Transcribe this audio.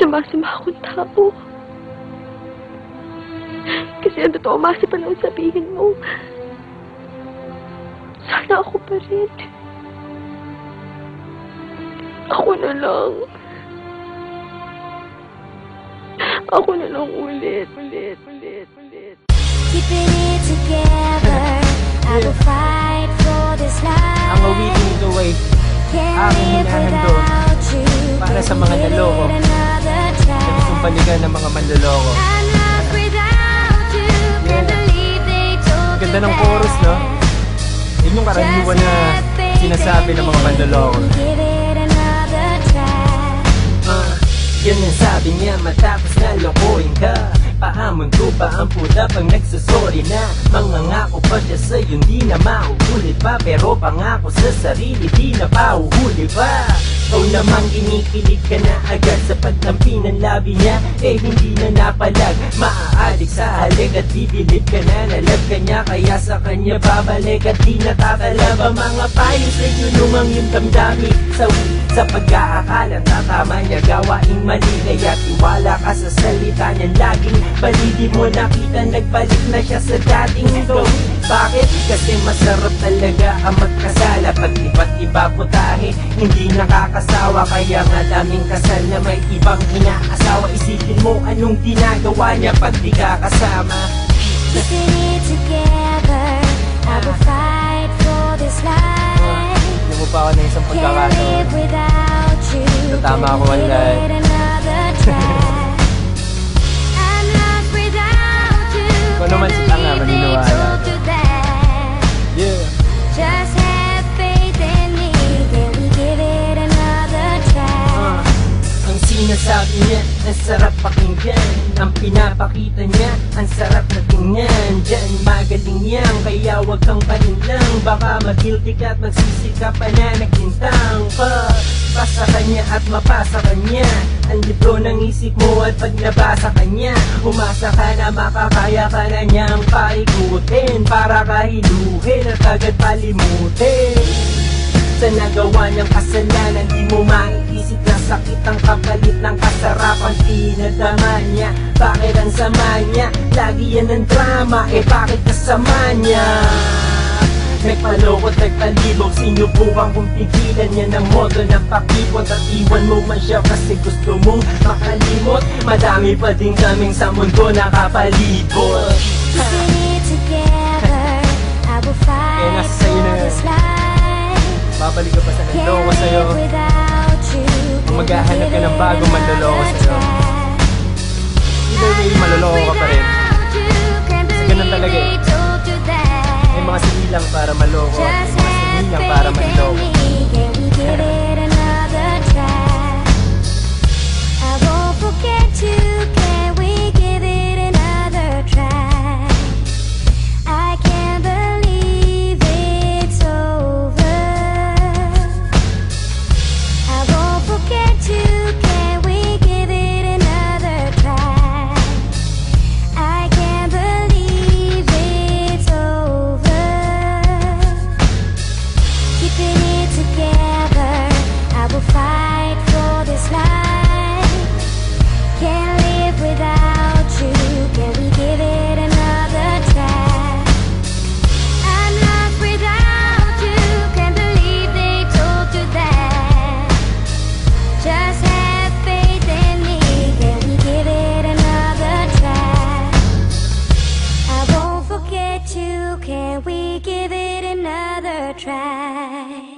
Masama akong tao. Kasi ang totoo, Masi, pa lang sabihin mo. Sana ako pa rin. Ako na lang. Ako na lang ulit. Keeping it together, I will fight for this life. Ang awitin ito ay aking hinahandog para sa mga naloko sa gustong balikan ng mga manloloko. Ganda ng chorus, no? Yun yung karaniwan na sinasabi ng mga manloloko. Yan ang sabi niya matapos na lokohin ka. Pahamon ko pa ang puta pag nagsasorry na. Mangangako pa siya sa'yo, hindi na mauulit pa. Pero pangako sa sarili, di na pauhuli pa. O namang kinikilig ka na agad sa pagtampi ng labi niya. Eh hindi na napalag, maaadik sa halik at bibilib ka na. Nalab ka niya, kaya sa kanya babalik at di natatalab ang mga payo sa yunumang yung damdami. Sa pag-aakalang tatama niya gawaing mali. Kaya tiwala ka sa salita niya, laging balidi mo nakita nagbalik na siya sa dating ito. Bakit? Kasi masarap talaga ang magkasala. Pag iba't iba putahe, hindi nakakasawa. Kaya nga daming kasal na may ibang inaasawa. Isipin mo anong ginagawa niya pag di ka kasama. Keeping it together, I will fight for this life. Hindi mo pa ako na isang pagkakataon. Can't live without you. Tatama ako Give it another try. I'm lost without you. Kung naman si tanga, maniniwala. Yeah. Just have faith in me. Can we give it another try? Ang sinasabi niya, ang sarap pakinggan. Ang pinapakita niya, ang sarap na tingnan. Diyan magaling yan, kaya wag kang paninlang. Baka mag-guilty ka at magsisi ka pa na naglintang pa. Basa ka niya at mapasa ka niya ang libro ng isip mo at pag nabasa ka niya, umasa ka na makakaya ka na niyang paikutin. Para kahiluhin at agad palimutin. Sa nagawa niyang kasalanan, di mo maiisip na sakit ang kapalit ng kasarapan. Pinadama niya, bakit ang sama niya? Lagi yan ang drama, eh bakit kasama niya? Nagpalokot, nagpalibog, sinubukang kung pigilan niya ng modo ng pakipot. At iwan mo man siya kasi gusto mong makalimot. Madami pa din kaming sa mundo nakapalibot. Keeping it together, I will fight for this life. Babalik ka pa sa nandoko sa'yo. Kung maghahanap ka ng bagong manloloko sa'yo, either way, maloloko ka pa rin. Kasi ganun talaga eh. May mga sinilang para maloko at may mga sinilang para manloko. I won't forget you, can we give it another try? I can't believe it's over. I won't forget you, can we give it another try? I can't believe it's over. Keeping it together, I will fight for this life. Can't live without you, can we give it another try? I'm lost without you, can't believe they told you that. Just have faith in me, can we give it another try? I won't forget you, can we give it another try?